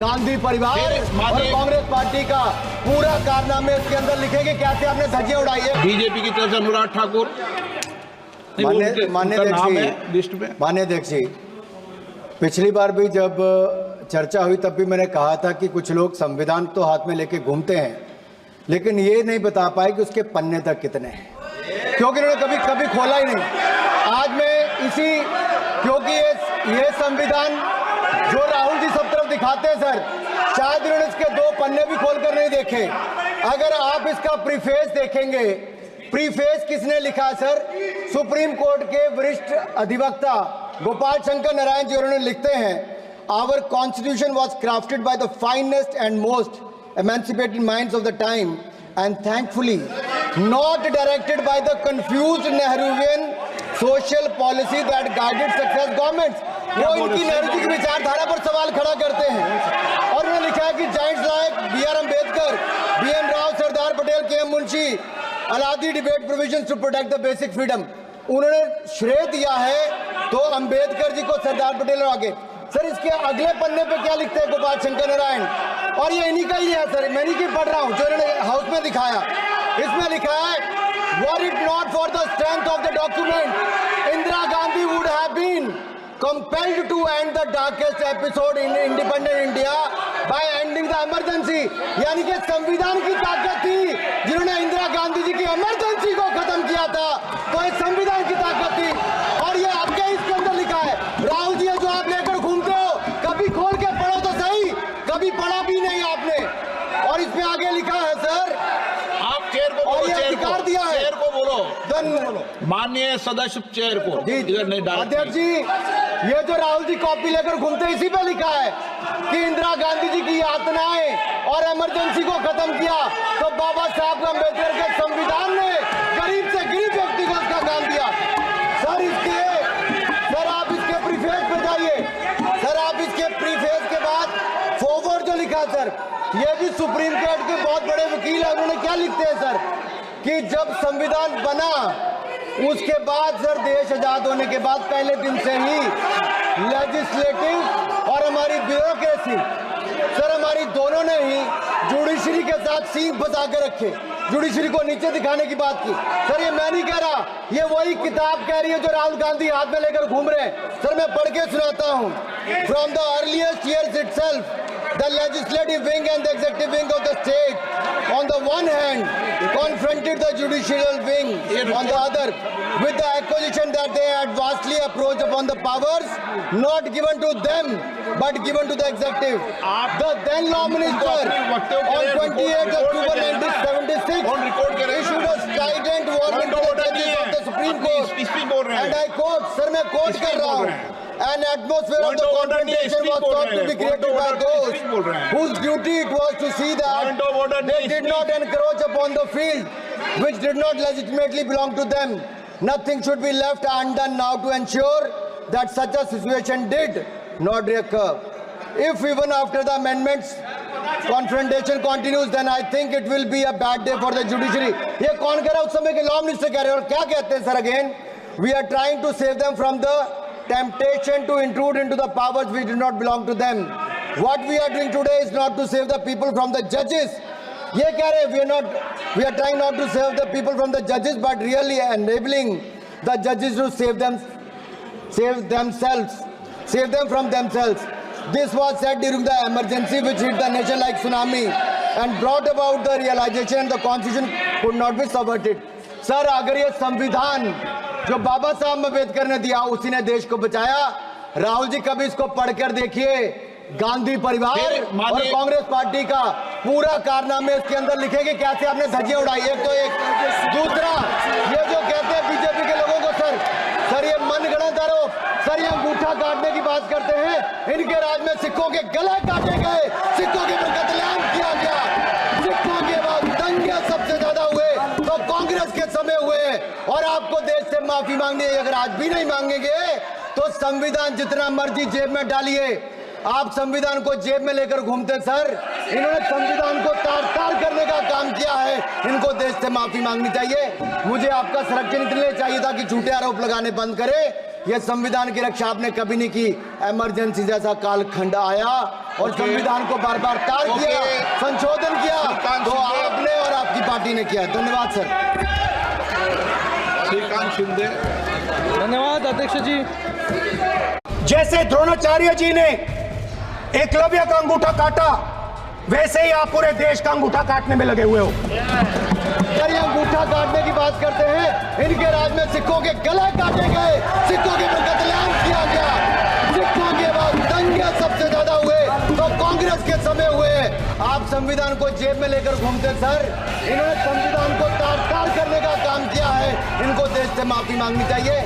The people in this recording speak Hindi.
गांधी परिवार और कांग्रेस पार्टी का पूरा कारनामे इसके अंदर लिखेंगे। कैसे आपने धज्जियां उड़ाई है बीजेपी की तरफ से अनुराग ठाकुर मान्य अध्यक्ष जी, पिछली बार भी जब चर्चा हुई तब भी मैंने कहा था कि कुछ लोग संविधान तो हाथ में लेके घूमते हैं लेकिन ये नहीं बता पाए कि उसके पन्ने तक कितने हैं, क्योंकि उन्होंने कभी खोला ही नहीं। आज मैं क्योंकि ये संविधान जो राहुल जी सब तरफ दिखाते हैं सर, शायद इन्होंने इसके दो पन्ने भी खोलकर नहीं देखे। अगर आप इसका प्रीफेस देखेंगे, प्रीफेस किसने लिखा है सर? सुप्रीम कोर्ट के वरिष्ठ अधिवक्ता गोपाल शंकर नारायण जी। उन्होंने लिखते हैं, our constitution was crafted by the finest and most emancipated minds of the time and thankfully not directed by the confused Nehruvian social policy that guided success governments। वो इनकी नेहरू जी की विचारधारा पर सवाल खड़ा करते हैं और उन्होंने लिखा है कि giants like B.R. Ambedkar, B.N. Rao, Sardar Patel, K.M. Munshi Alladi debate provisions to protect the basic freedom. उन्होंने श्रेय दिया है तो अम्बेडकर जी को, सरदार पटेल और आगे। सर इसके अगले पन्ने पे क्या लिखते हैं गोपाल शंकर नारायण, और ये इन्हीं का ही है सर, मैं नहीं पढ़ रहा हूँ, जो इन्होंने हाउस में दिखाया। इसमें लिखा है, were it not for the strength of the document Indira Gandhi would have been compelled to end the darkest episode in independent India by ending the emergency। यानी कि संविधान की ताकत थी जिन्होंने इंदिरा गांधी जी की इमरजेंसी को खत्म किया था, तो इस संविधान की ताकत थी। और ये आपके इसके अंदर लिखा है, राहुल जी जो आप लेकर घूमते हो, कभी खोल के पढ़ो तो सही, कभी पढ़ा भी नहीं आपने। और इसमें आगे लिखा है सर, आप चेयर को बोलो, अधिकार दिया है, चेयर को बोलो, माननीय सदस्य चेयर को। अध्यक्ष जी, ये जो राहुल जी कॉपी लेकर घूमते हैं, इसी पे लिखा है कि इंदिरा गांधी जी की यातनाएं और इमरजेंसी को खत्म किया तो बाबा साहब अम्बेडकर के संविधान ने गरीब से गरीब व्यक्ति को उसका काम दिया। सर आप इसके प्रीफेस पे जाइए, सर आप इसके प्रीफेस के बाद फॉरवर्ड जो लिखा सर, ये भी सुप्रीम कोर्ट के बहुत बड़े वकील है, उन्होंने क्या लिखते हैं सर कि जब संविधान बना उसके बाद सर, देश आजाद होने के बाद पहले दिन से ही लेजिस्लेटिव और हमारी ब्यूरोक्रेसी सर, हमारी दोनों ने ही जुडिशरी के साथ सींग फंसा के रखे, जुडिशरी को नीचे दिखाने की बात की। सर ये मैं नहीं कह रहा, ये वही किताब कह रही है जो राहुल गांधी हाथ में लेकर घूम रहे हैं। सर मैं पढ़ के सुनाता हूँ, from the earliest years itself the legislative wing and the executive wing of the state on the one hand confronted the judicial wing on the other with the accusation that they had vastly approached upon the powers not given to them but given to the executive। The then law minister on 28 October 1976 issued a strident warning to the judges of the Supreme Court and I quote, sir मैं quote कर रहा हूँ, an atmosphere of the confrontation was thought to be created by those whose duty it was to see that they did not encroach upon the field which did not legitimately belong to them। Nothing should be left undone now to ensure that such a situation did not recur। If even after the amendments confrontation continues, then I think it will be a bad day for the judiciary। ये कौन कह रहा है? उस समय के लॉ मिनिस्टर कह रहे हैं। और क्या कहते हैं sir again, we are trying to save them from the temptation to intrude into the powers which do not belong to them। What we are doing today is not to save the people from the judges। ये कह रहे हैं, we are trying not to save the people from the judges but really enabling the judges to save them from themselves। This was said during the emergency which hit the nation like tsunami and brought about the realization and the constitution could not be subverted। Sir अगर ये संविधान जो बाबा साहब अम्बेडकर ने दिया उसी ने देश को बचाया। राहुल जी कभी इसको पढ़कर देखिए, गांधी परिवार और कांग्रेस पार्टी का पूरा कारनामे इसके अंदर लिखेंगे। कैसे आपने धज्जियां उड़ाई, एक तो एक। दूसरा ये जो कहते हैं बीजेपी के लोगों को सर ये मनगढ़ंत आरोप, सर ये अंगूठा काटने की बात करते हैं, इनके राज में सिखों के गले काटे गए, सिखों के ऊपर कत्लेआम किया गया, सिखों के बाद दंगे सबसे ज्यादा हुए तो कांग्रेस के समय हुए। और आपको देश से माफी मांगनी है, अगर आज भी नहीं मांगेंगे तो संविधान जितना मर्जी जेब में डालिए। आप संविधान को जेब में लेकर घूमते सर, इन्होंने संविधान को तार-तार करने का काम किया है, इनको देश से माफी मांगनी चाहिए। मुझे आपका संरक्षण इसलिए चाहिए था कि झूठे आरोप लगाने बंद करे, ये संविधान की रक्षा आपने कभी नहीं की। इमरजेंसी जैसा कालखंड आया और संविधान को बार बार तार किया, संशोधन किया, तो आपने और आपकी पार्टी ने किया। धन्यवाद सर। श्रीकांत शिंदे। धन्यवाद अध्यक्ष जी। जैसे द्रोणाचार्य जी ने एकलव्य का अंगूठा काटा, वैसे ही आप पूरे देश का अंगूठा काटने में लगे हुए हो। अगर ये अंगूठा काटने की बात करते हैं, इनके राज में सिखों के गले काटे गए, सिखों के पर कत्लेआम किया गया, सिखों के बाद दंगे सबसे ज्यादा हुए तो कांग्रेस के समय हुए। आप संविधान को जेब में लेकर घूमते सर। इन्होंने संविधान को तार तार करने का काम किया है। इनको देश से माफी मांगनी चाहिए।